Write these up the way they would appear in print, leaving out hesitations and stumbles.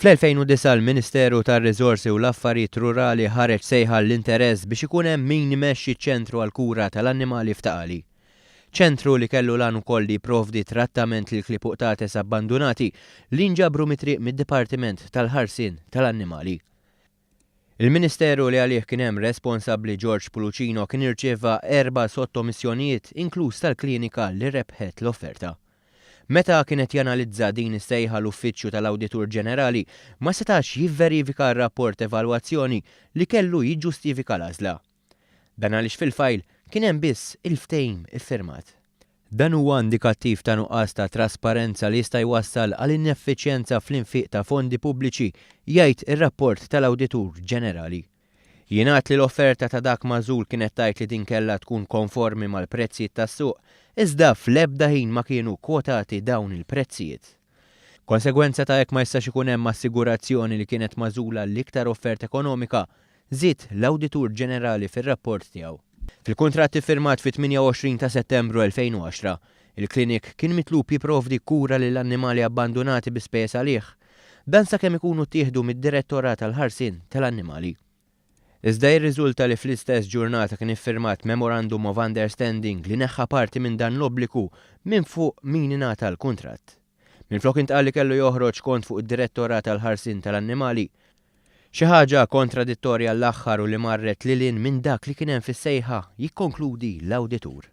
Fl-2009 il-Ministeru tar-Riżorsi u l-Affarijiet Rurali ħareġ sejħa l-interess biex ikun hemm min imexxi ċ-ċentru għall-kura tal-annimali f'Taqali. ċentru li kellu lan ukoll li jipprovdi trattament lil klieb uqtates abbandunati li nġabru mitriq mid-Dipartiment tal-Ħarsien tal-Annimali. Il-Ministeru li għalih kien hemm responsabbli George Pulucino kien irċieva 4 sottomissjonijiet inkluż tal-klinika li rebħet l-offerta. Meta kienet janalizza din is-sejħa l-Uffiċċju tal-Awditur Ġenerali ma setax jivverifika r-rapport evalwazzjoni li kellu jiġġustifika l-għażla. Dan għaliex fil-fajl kien hemm biss il-ftehim iffirmat. Dan huwa indikattiv ta' nuqqas ta' trasparenza li jista' jwassal għal ineffiċjenza fl-infiq ta' fondi pubbliċi jgħid ir-rapport tal-Awditur Ġenerali. Jingħad li l-offerta ta' dak magħżul kienet tgħid li din kellha tkun konformi mal-prezzijiet tas-suq, iżda fl-ebda ħin ma kienu kwotati dawn il-prezzijiet. Konsegwenza ta' hekk ma jistax ikun hemm assigurazzjoni li kienet magħżula l-iktar offerta ekonomika, żied l-Awditur Ġenerali fir-rapport tiegħu. Fil-kuntratt iffirmat fit-28 ta' Settembru 2010, il-klinik kien mitlub jipprovdi kura lill annimali abbandonati bi spejjeż għalih, dan sakemm ikunu ttieħdu mid-Direttorat tal-Ħarsien tal-Annimali. Iżda jirriżulta li fl-istess ġurnata kien iffirmat Memorandum of Understanding li neħħa parti minn dan l-obbligu minn fuq min ingħata l-kuntratt. Minflok intqal li kellu joħroġ kont fuq id-Direttorat tal-Ħarsien tal-Annimali, xi ħaġa kontradittorja l-aħħar u li marret lilin minn dak li kien hemm fis-sejħa jikkonkludi l-Awditur.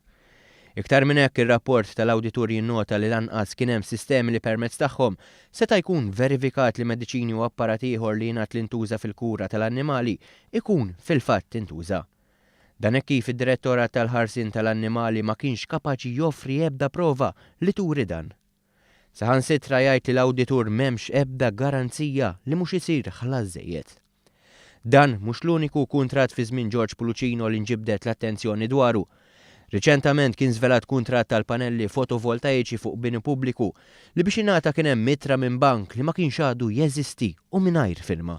Iktar minn hekk ir-rapport tal-Awditur jinnota li lanqas kien hemm sistemi li permezz tagħhom seta' jkun verifikat li mediċini u apparat ieħor li jingħat l-intuża fil-kura tal-annimali ikun fil-fatt intuża. Dan hekk kif id-Direttorat tal-Ħarsien tal-Annimali ma kienx kapaċi joffri ebda prova li turi dan. Saħansitra jgħid li l-Awditur m'hemmx ebda garanzija li mhux isir ħlas żejjed. Dan mhux l-uniku kuntratt fi żmien George Pulucino li nġibdet l-attenzjoni dwaru. Riċentament kien żvelat kuntratt tal-panelli fotovoltaiċi fuq bini pubbliku li biex ingħata kien hemm mitra minn bank li ma kienx għadu jeżisti u mingħajr firma.